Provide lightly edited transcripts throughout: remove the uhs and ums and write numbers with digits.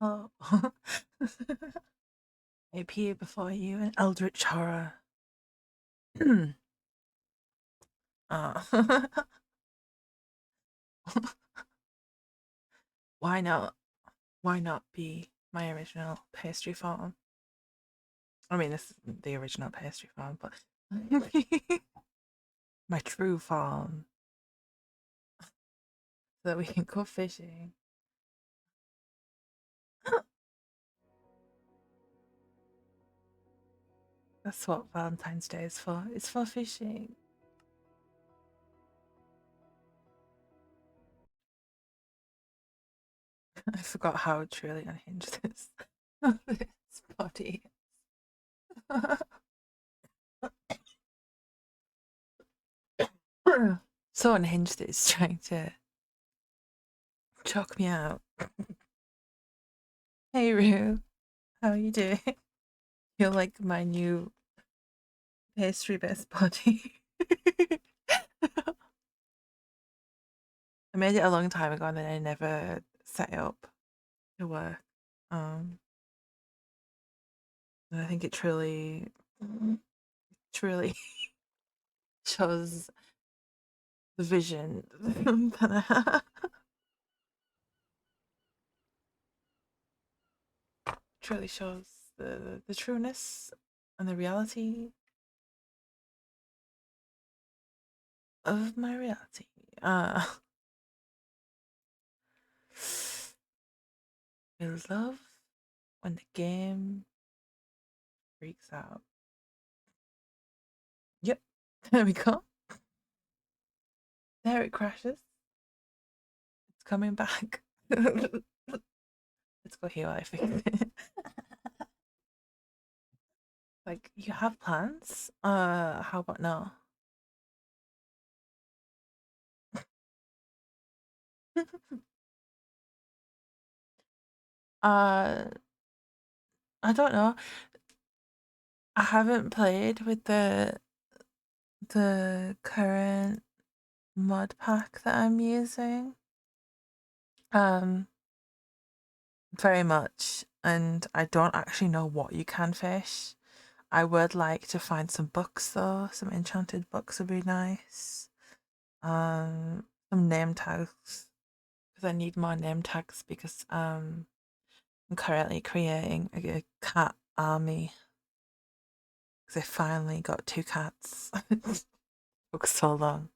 Oh. I appear before you in eldritch horror. uh, why not? Why not be my original pastry farm? I mean, this isn't the original pastry farm, but my true farm, so that we can go fishing. That's what Valentine's Day is for. It's for fishing. I forgot how truly unhinged this body is. So unhinged that it's trying to choke me out. Hey Rue, how are you doing? You're like my new pastry best body. I made it a long time ago and then I never set it up to work. Um, and I think it truly shows the vision that I have. Truly shows the trueness and the reality of my reality. I love when the game freaks out. Yep, there we go. There it crashes. It's coming back. Let's go here while I fix it. Like, you have plans? How about now? uh, I don't know. I haven't played with the current mod pack that I'm using. Um, very much, and I don't actually know what you can fish. I would like to find some books though. Some enchanted books would be nice. Some name tags because I need more name tags because I'm currently creating a cat army because I finally got 2 cats. It took so long.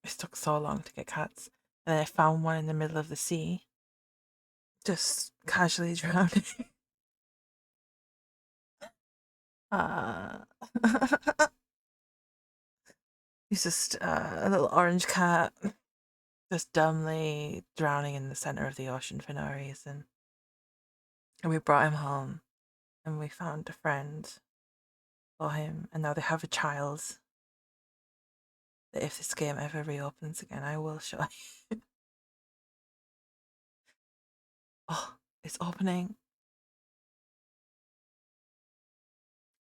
It took so long to get cats, and then I found one in the middle of the sea, just casually drowning. uh, he's just a little orange cat, just dumbly drowning in the center of the ocean for no reason. And we brought him home, and we found a friend for him, and now they have a child. That if this game ever reopens again, I will show you. Oh, it's opening.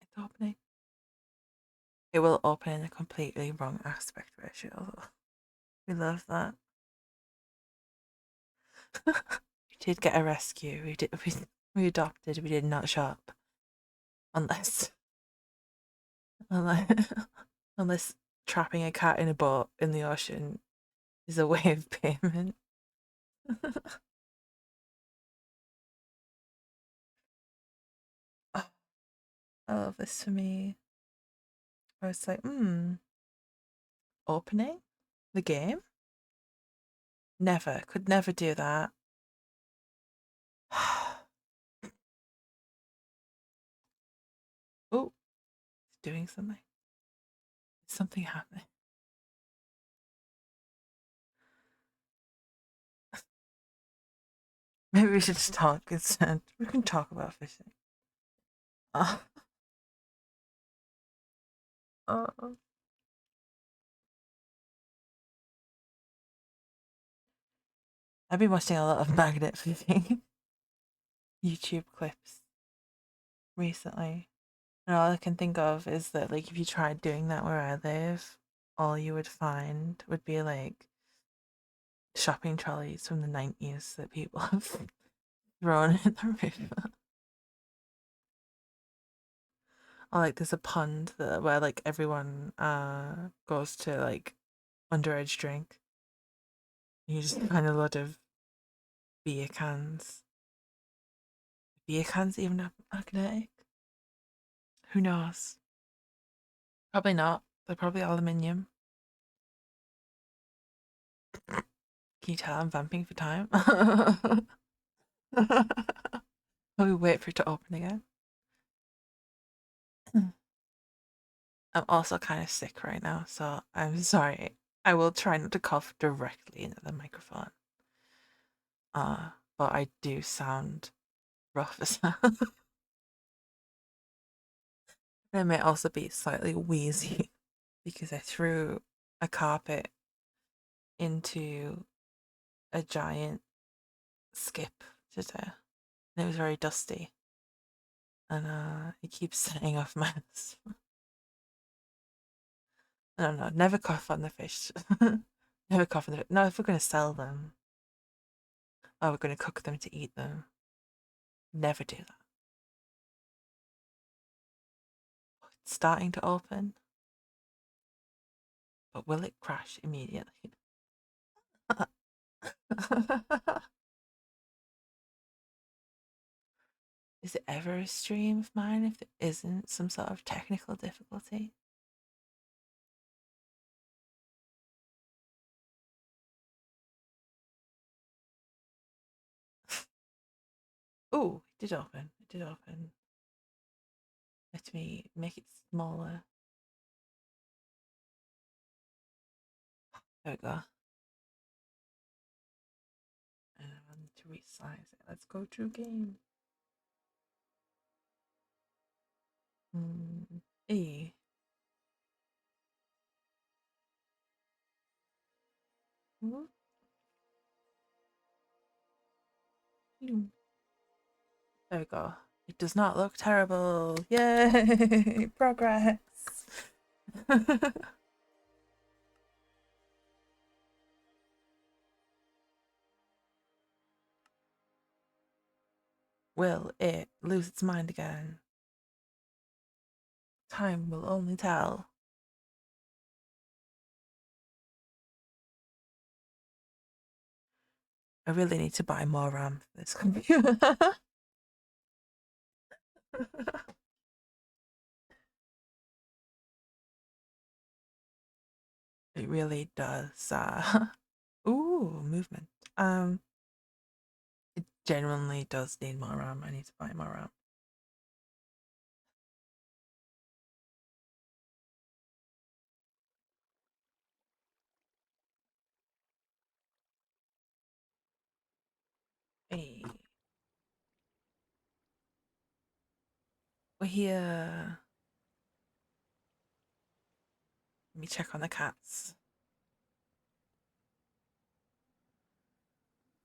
It's opening. It will open in a completely wrong aspect ratio. We love that. We did get a rescue. We adopted. We did not shop, unless unless unless trapping a cat in a boat in the ocean is a way of payment. Oh, I love this for me. I was like, opening the game? Never. Could never do that. Oh, it's doing something. Is something happening? Maybe we should just talk instead. We can talk about fishing. Oh, oh. I've been watching a lot of magnet fishing YouTube clips recently. And all I can think of is that, like, if you tried doing that where I live, all you would find would be like shopping trolleys from the 90s that people have thrown in the river. Or like there's a pond where like everyone goes to like underage drink. You just find a lot of beer cans. Beer cans even magnetic? Who knows? Probably not. They're probably aluminium. Can you tell I'm vamping for time? While we wait for it to open again. I'm also kind of sick right now, so I'm sorry. I will try not to cough directly into the microphone. But I do sound rough as hell. I may also be slightly wheezy because I threw a carpet into a giant skip today. And it was very dusty. And it keeps setting off my I don't know, never cough on the fish. Never cough on the fish. No, if we're gonna sell them or we're gonna cook them to eat them, never do that. It's starting to open. But will it crash immediately? Is it ever a stream of mine if there isn't some sort of technical difficulty? Oh, it did open. It did open. Let me make it smaller. There we go. And I need to resize it. Let's go to game. E. There we go. It does not look terrible. Yay! Progress. Will it lose its mind again? Time will only tell. I really need to buy more RAM for this computer. It really does. Ooh, movement. It genuinely does need more RAM. I need to buy more RAM. Hey, we're here. Let me check on the cats.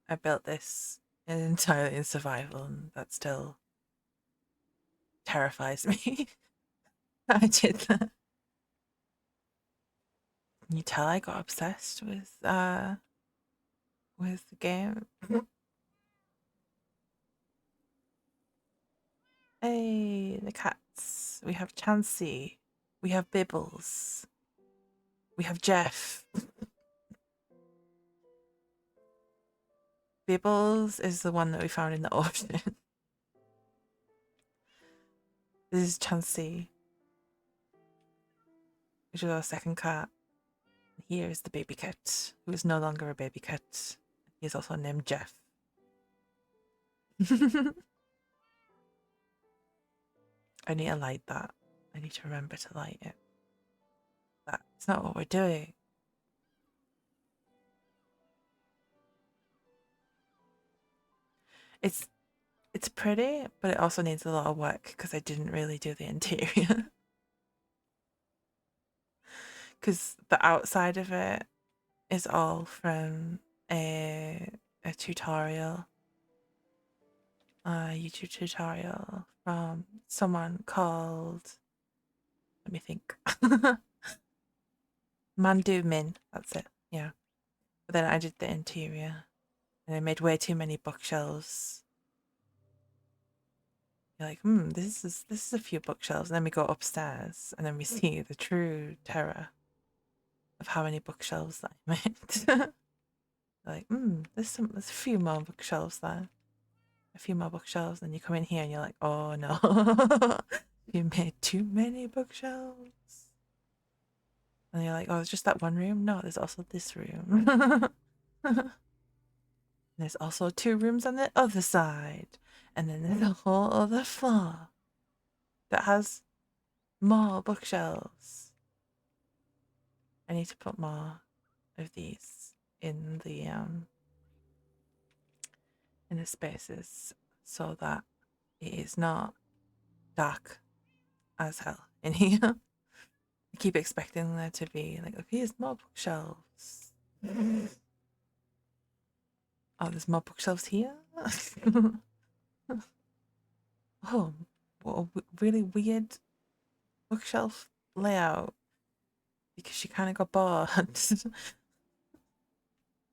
I built this entirely in survival, and that still terrifies me. I did that. Can you tell I got obsessed with the game? Hey, the cats. We have Chansey. We have Bibbles. We have Jeff. Bibbles is the one that we found in the ocean. This is Chansey, which is our second cat. Here is the baby cat, who is no longer a baby cat. He is also named Jeff. I need to light that. I need to remember to light it. That's not what we're doing. It's pretty, but it also needs a lot of work because I didn't really do the interior. Because the outside of it is all from a tutorial, a YouTube tutorial from someone called, let me think, Mandu Min. That's it. Yeah. But then I did the interior and I made way too many bookshelves. You're like, this is a few bookshelves. And then we go upstairs and then we see the true terror of how many bookshelves that I made. Like, there's a few more bookshelves there. A few more bookshelves. And you come in here and you're like, oh no. You made too many bookshelves. And you're like, oh, it's just that one room? No, there's also this room. There's also 2 rooms on the other side. And then there's a whole other floor that has more bookshelves. I need to put more of these in the spaces so that it is not dark as hell in here. I keep expecting there to be like, okay, there's more bookshelves. Oh, there's more bookshelves here? Oh, what a really weird bookshelf layout because she kind of got bored.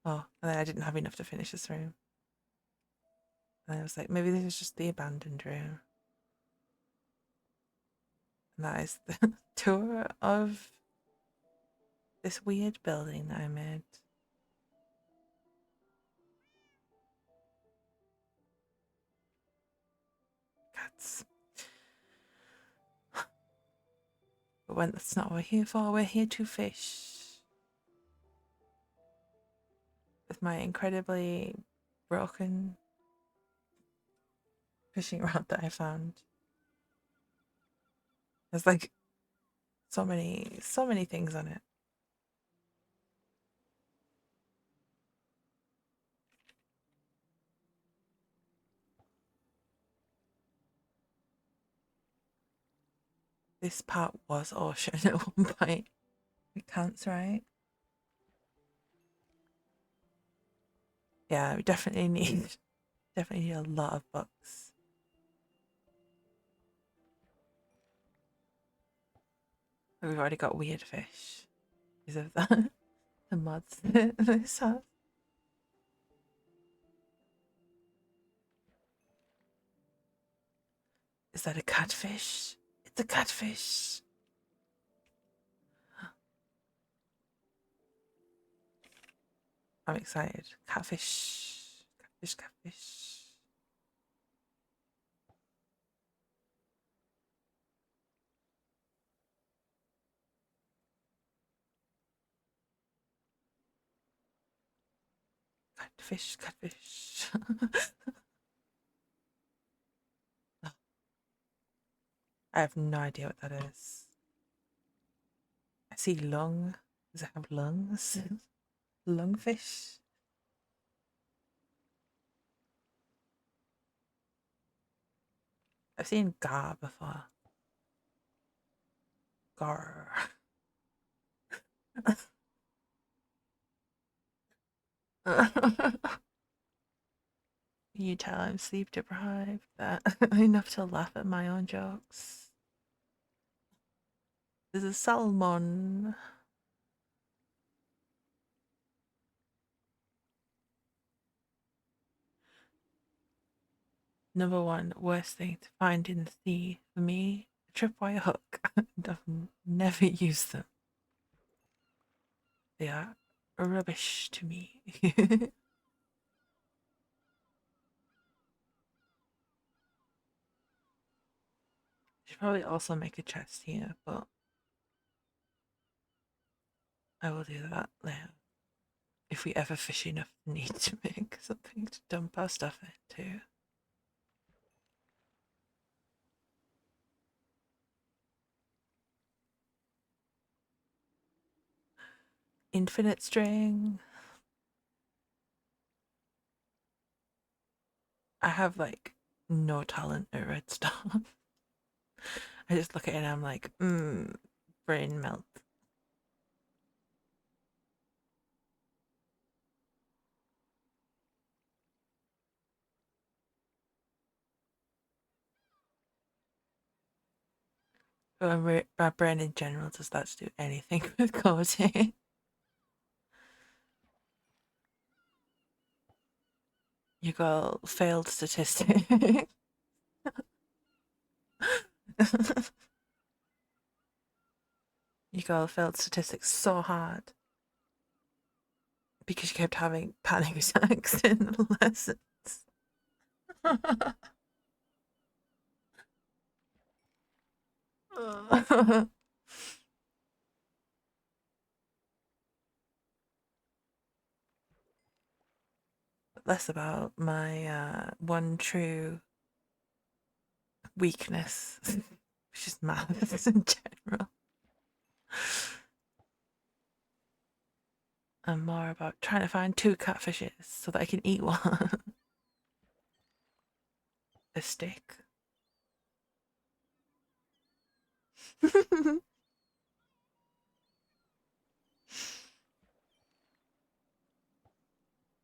Oh, and then I didn't have enough to finish this room. And I was like, maybe this is just the abandoned room. And that is the tour of this weird building that I made. Cats. But when that's not what we're here for, we're here to fish. With my incredibly broken fishing rod that I found. There's like so many things on it. This part was ocean at one point. It counts, right? Yeah, we definitely need a lot of books. We've already got weird fish because of that. The mods this has. Is that a catfish? It's a catfish. I'm excited. Catfish. Catfish, catfish. Catfish, catfish. I have no idea what that is. I see lung. Does it have lungs? Lungfish? I've seen gar before. Gar. You tell I'm sleep deprived. That enough to laugh at my own jokes. There's a salmon. Number one worst thing to find in the sea for me, a tripwire hook. I've never used them. They are rubbish to me. Should probably also make a chest here, but I will do that later. If we ever fish enough need to make something to dump our stuff into. Infinite string. I have like no talent at redstone. I just look at it and I'm like, brain melt. My brain in general does that to do anything with coding. You girl failed statistic. You girl failed statistics so hard because you kept having panic attacks in the lessons. Less about my one true weakness, which is maths in general, and more about trying to find two catfishes so that I can eat one. A stick.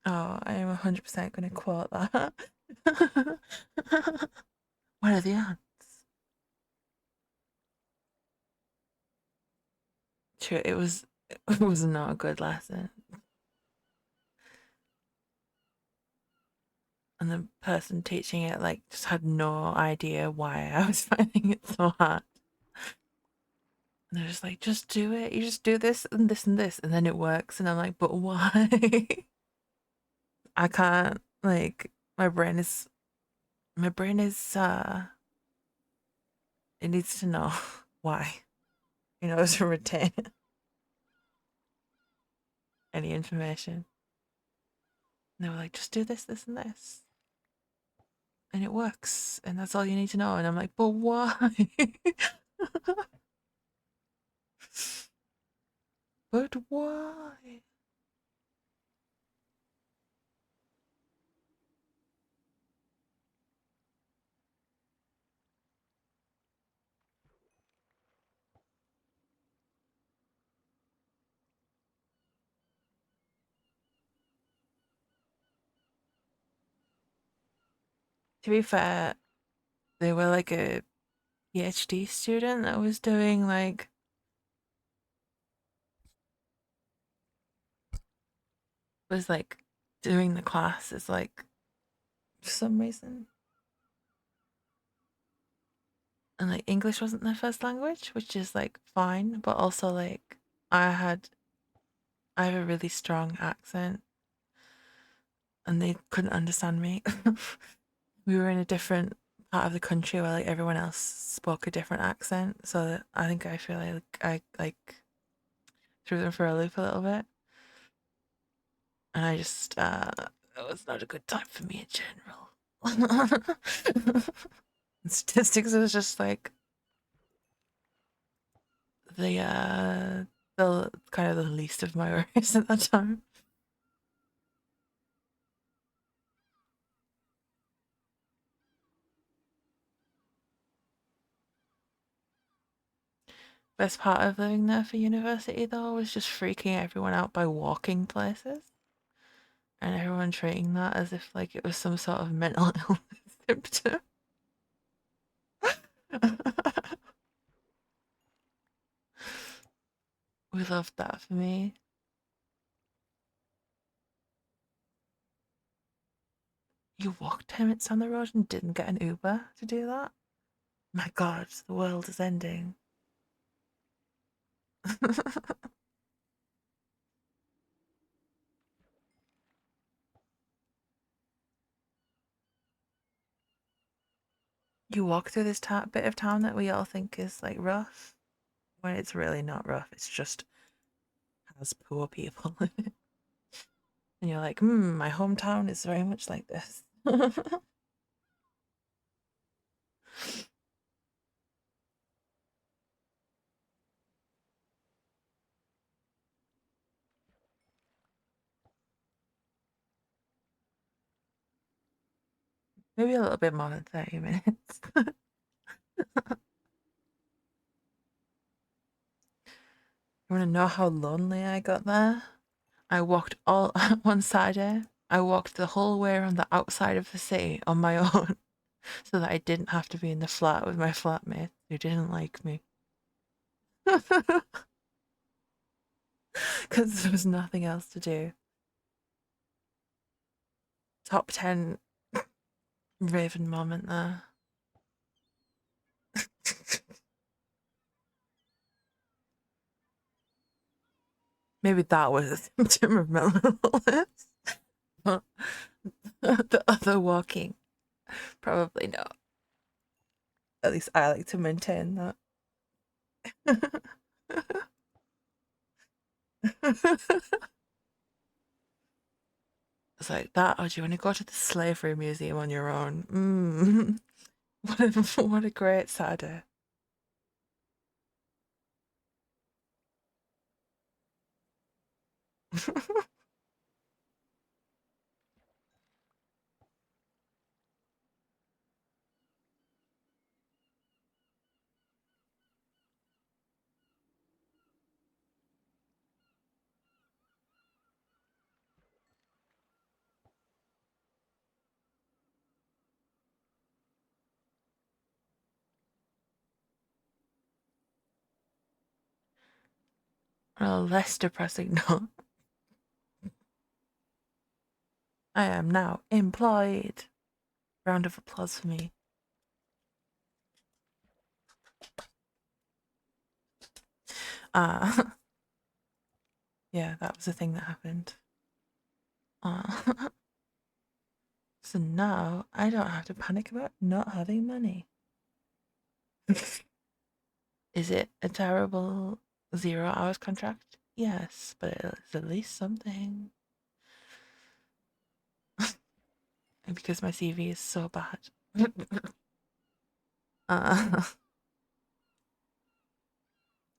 Oh, I am 100% going to quote that. What are the odds? True, it was not a good lesson. And the person teaching it like just had no idea why I was finding it so hard. And they're just like, just do it. You just do this and this and this, and then it works. And I'm like, but why? I can't like my brain is it needs to know why. You know, to retain any information. And they were like, just do this, this, and this. And it works. And that's all you need to know. And I'm like, but why? But why? To be fair, they were like a PhD student that was doing was like doing the classes like for some reason. And like English wasn't their first language, which is like fine, but also like I have a really strong accent and they couldn't understand me. We were in a different part of the country where like everyone else spoke a different accent, so I feel like I like threw them for a loop a little bit, and I just it was not a good time for me in general. Statistics was just like the kind of the least of my worries at that time. Best part of living there for university though was just freaking everyone out by walking places and everyone treating that as if like it was some sort of mental illness symptom. We loved that for me. You walked 10 minutes down the road and didn't get an Uber to do that? My god, the world is ending. You walk through this bit of town that we all think is like rough when it's really not rough. It's just has poor people in it. And you're like, my hometown is very much like this. Maybe a little bit more than 30 minutes. You want to know how lonely I got there? I walked all one Saturday. I walked the whole way around the outside of the city on my own so that I didn't have to be in the flat with my flatmate who didn't like me. Because there was nothing else to do. top 10 Raven moment there. Maybe that was a symptom of mental illness. The other walking, probably not. At least I like to maintain that. It's like that, or do you want to go to the slavery museum on your own? What a great Saturday. On a less depressing note, I am now employed. Round of applause for me. Uh, yeah, that was the thing that happened. So now I don't have to panic about not having money. Is it a terrible 0 hours contract? Yes, but it's at least something. And because my CV is so bad. uh,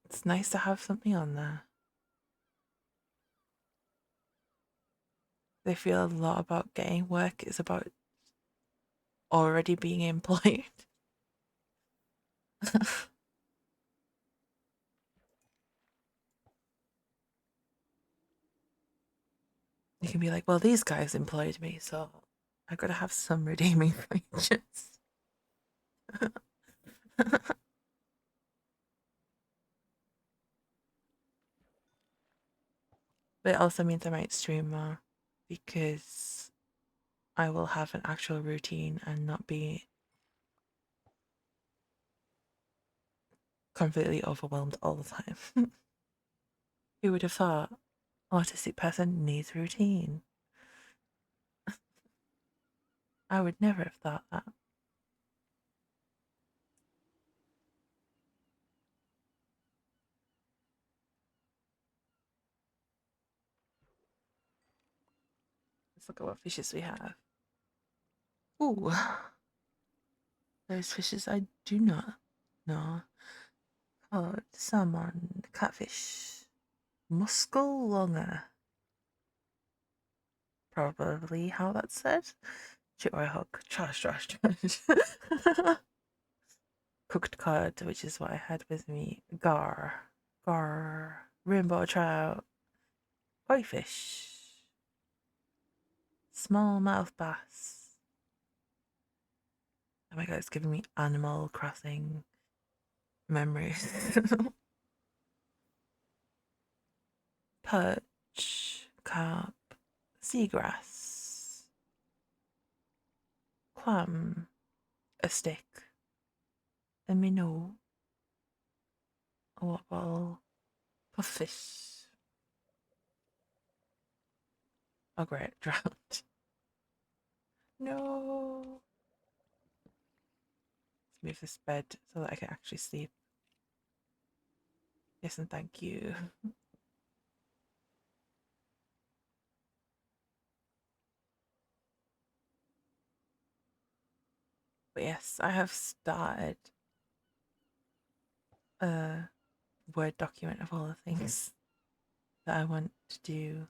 it's nice to have something on there. They feel a lot about getting work is about already being employed. You can be like, well, these guys employed me, so I've got to have some redeeming features. But it also means I might stream more because I will have an actual routine and not be completely overwhelmed all the time. Who would have thought autistic person needs routine? I would never have thought that. Let's look at what fishes we have. Ooh, those fishes I do not know. Cod, salmon, catfish, mussel probably how that's said. Chitwire hook, trash. Cooked cod, which is what I had with me. Gar, rainbow trout, koi fish, smallmouth bass. Oh my god, it's giving me Animal Crossing memories. Perch, carp, seagrass, clam, a stick, a minnow, a wobble, puffish, a great trout. No. Let's move this bed so that I can actually sleep. Yes, and thank you. But yes, I have started a Word document of all the things that I want to do.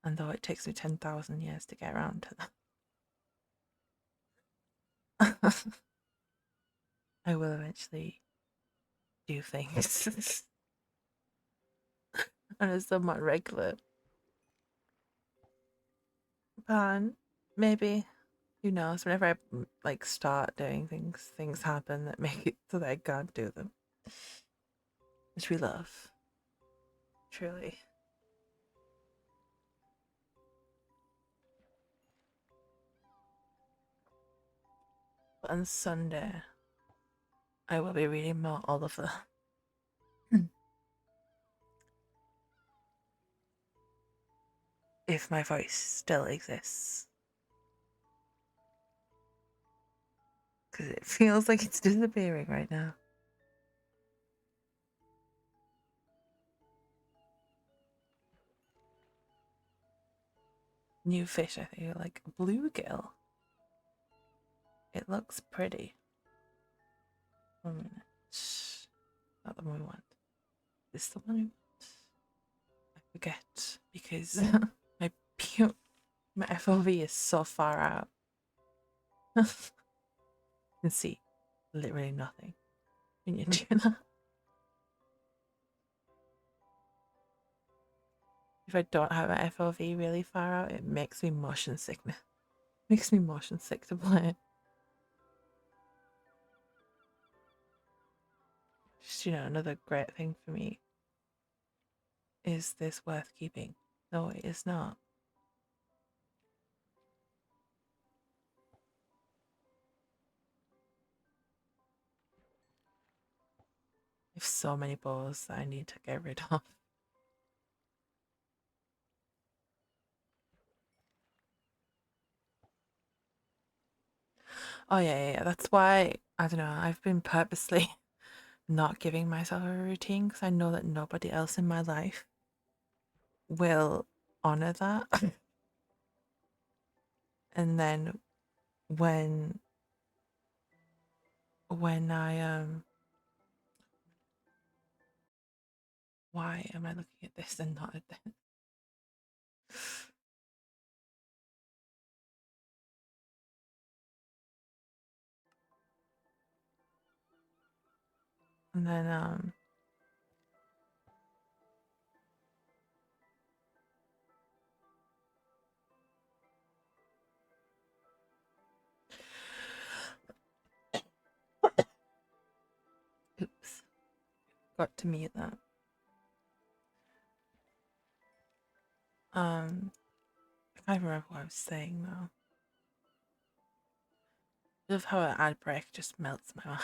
And though it takes me 10,000 years to get around to that, I will eventually do things on a somewhat regular plan. Maybe. Who knows? Whenever I like start doing things, things happen that make it so that I can't do them. Which we love. Truly. on Sunday I will be reading more Oliver. If my voice still exists. Because it feels like it's disappearing right now. New fish, I think, like bluegill. It looks pretty. 1 minute. Not the one we want. Is this the one we want? I forget because my my FOV is so far out. You can see literally nothing when you do that. If I don't have my FOV really far out, it makes me motion sickness. Makes me motion sick to play it. Just, another great thing for me. Is this worth keeping? No, it is not. I have so many balls that I need to get rid of. Oh yeah. That's why, I don't know, I've been purposely not giving myself a routine because I know that nobody else in my life will honor that. And then when I why am I looking at this and not at this? And then oops, got to mute that. I can't remember what I was saying now. I love how an ad break just melts my mind.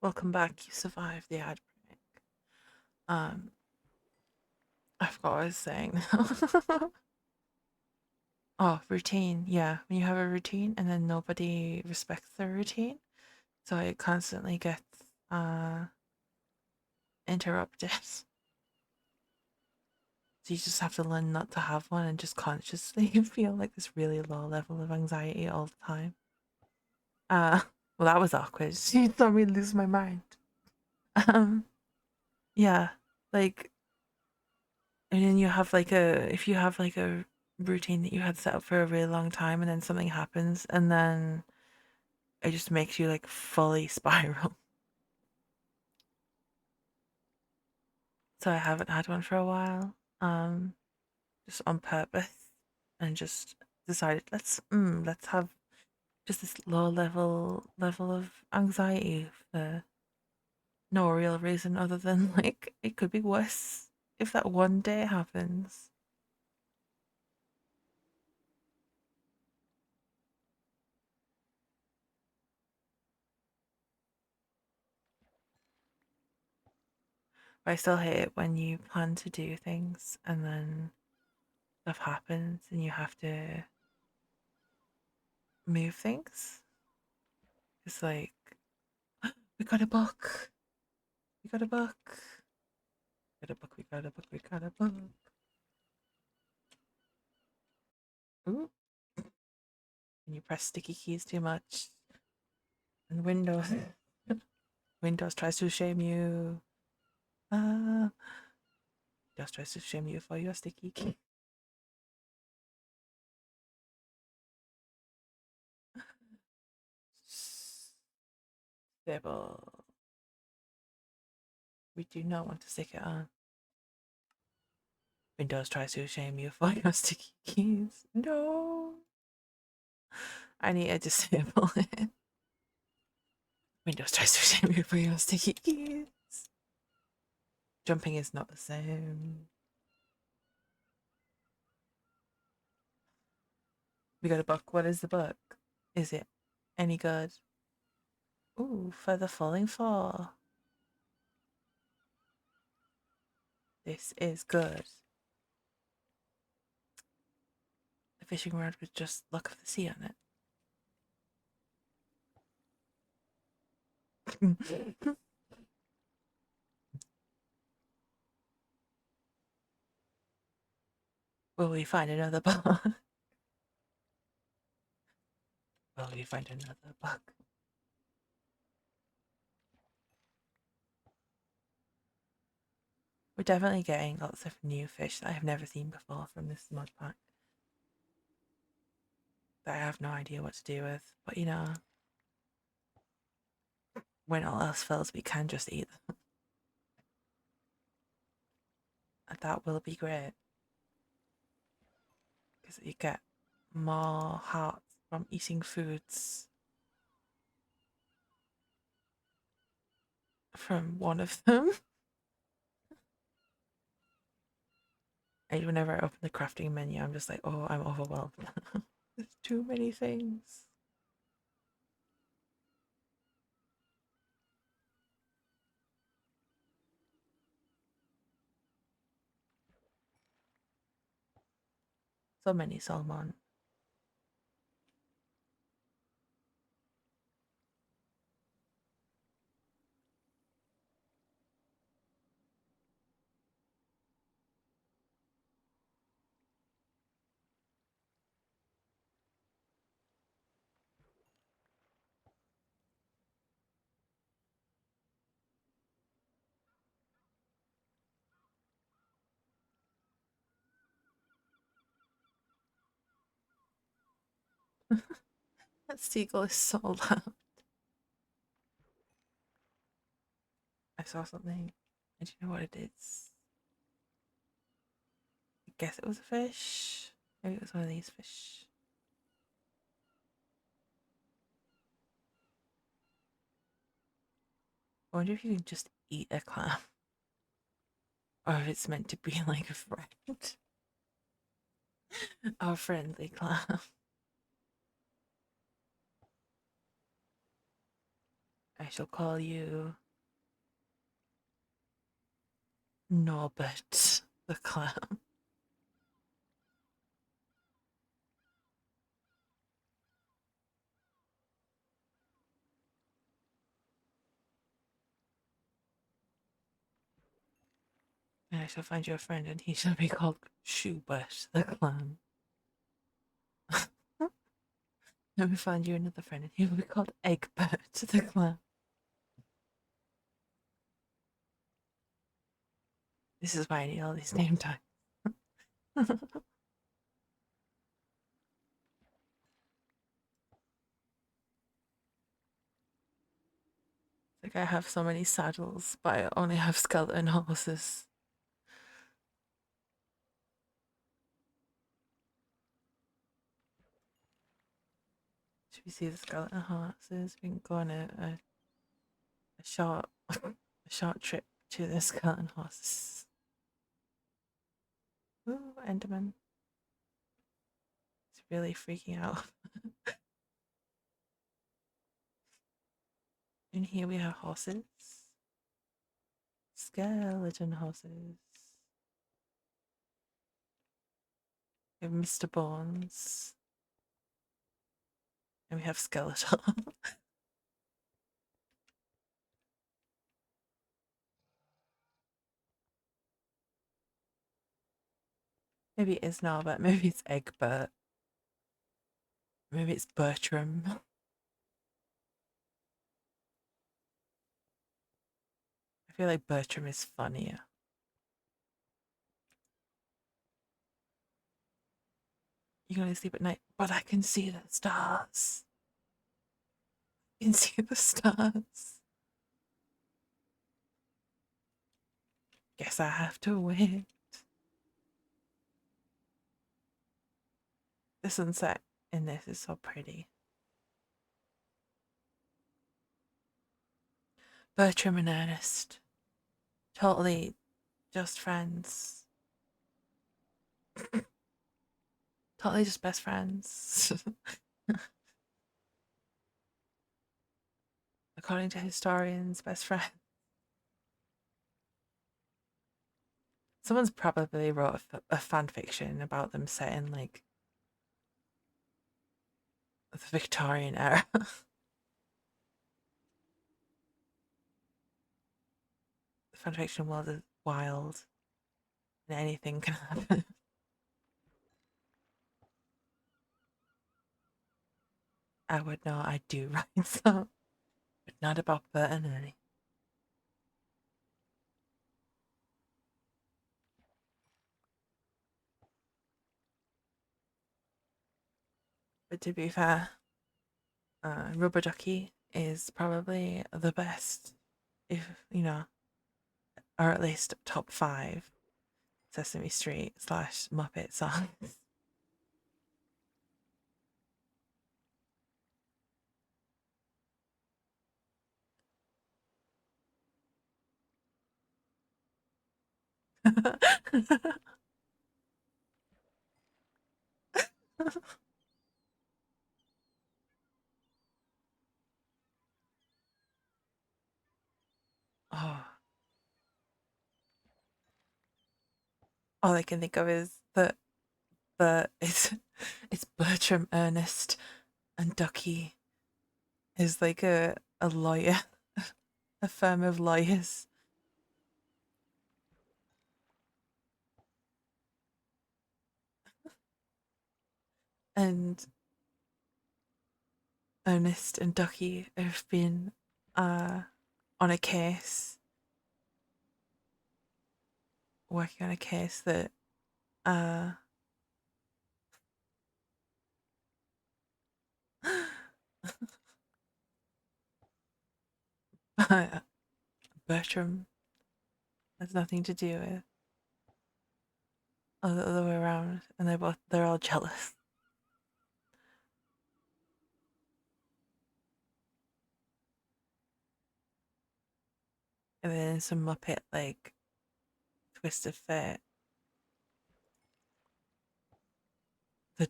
Welcome back. You survived the ad break. I forgot what I was saying. Oh, routine. Yeah, when you have a routine and then nobody respects the routine, so it constantly gets interrupted. So you just have to learn not to have one and just consciously feel like this really low level of anxiety all the time. Well, that was awkward. You saw me lose my mind. Um, yeah, like, and then you have like if you have like a routine that you had set up for a really long time and then something happens and then it just makes you like fully spiral. So I haven't had one for a while, just on purpose, and just decided let's have just this low level of anxiety for no real reason other than like it could be worse if that one day happens. But I still hate it when you plan to do things and then stuff happens and you have to move things. It's like we got a book. We got a book. We got a book. We got a book. We got a book. Ooh. And you press sticky keys too much. And Windows tries to shame you. Windows tries to shame you for your sticky key. Stable. We do not want to stick it on. Windows tries to shame you for your sticky keys. No. I need to disable it. Windows tries to shame you for your sticky keys. Jumping is not the same. We got a book. What is the book? Is it any good? Ooh, Feather Falling Fall. This is good. The fishing rod with just Luck of the Sea on it. Will we find another book? Will we find another book? We're definitely getting lots of new fish that I have never seen before from this mod pack that I have no idea what to do with. But you know, when all else fails, we can just eat them. And that will be great. Because you get more hearts from eating foods from one of them. And whenever I open the crafting menu, I'm just like, oh, I'm overwhelmed. There's too many things. So many salmon. That seagull is so loud. I saw something. I don't know what it is. I guess it was a fish. Maybe it was one of these fish. I wonder if you can just eat a clam. Or if it's meant to be like a friend. Our friendly clam. I shall call you Norbert the clam. And I shall find you a friend, and he shall be called Schubert the clam. Let me find you another friend, and he will be called Egbert the clam. This is why I need all these name tags. Like I have so many saddles, but I only have skeleton horses. Should we see the skeleton horses? We can go on a short a short trip to the skeleton horses. Ooh, Enderman. It's really freaking out. And here we have horses. Skeleton horses. We have Mr. Bones. And we have Skeletor. Maybe it is Norbert. Maybe it's Egbert. Maybe it's Bertram. I feel like Bertram is funnier. You can only sleep at night, but I can see the stars. I can see the stars. Guess I have to wait. The sunset in this is so pretty. Bertram and Ernest. Totally just friends. Totally just best friends. According to historians, best friends. Someone's probably wrote a fan fiction about them set in like the Victorian era. The fan fiction world is wild and anything can happen. I would know I do write some, but not about Bert and Ernie. But to be fair, Rubber Ducky is probably the best, if you know, or at least top 5 Sesame Street / Muppet songs. Oh, all I can think of is that it's Bertram, Ernest, and Ducky is like a lawyer, a firm of lawyers. And Ernest and Ducky have been on a case, working on a case that uh Bertram has nothing to do with, or the other way around, and they're all jealous. And then some Muppet like twist of fate. The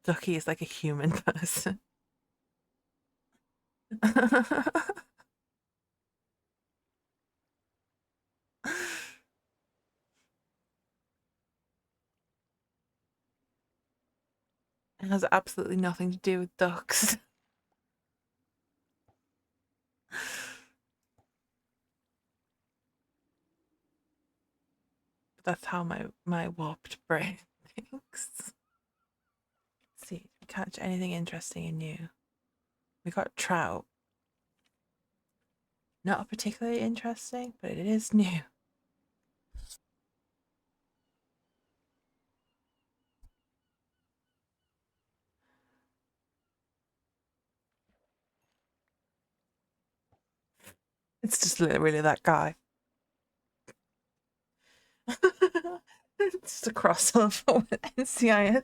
Ducky is like a human person. It has absolutely nothing to do with ducks. But that's how my warped brain thinks. Let's see, catch anything interesting and new. We got trout. Not particularly interesting, but it is new. It's just literally that guy. It's just a crossover with NCIS.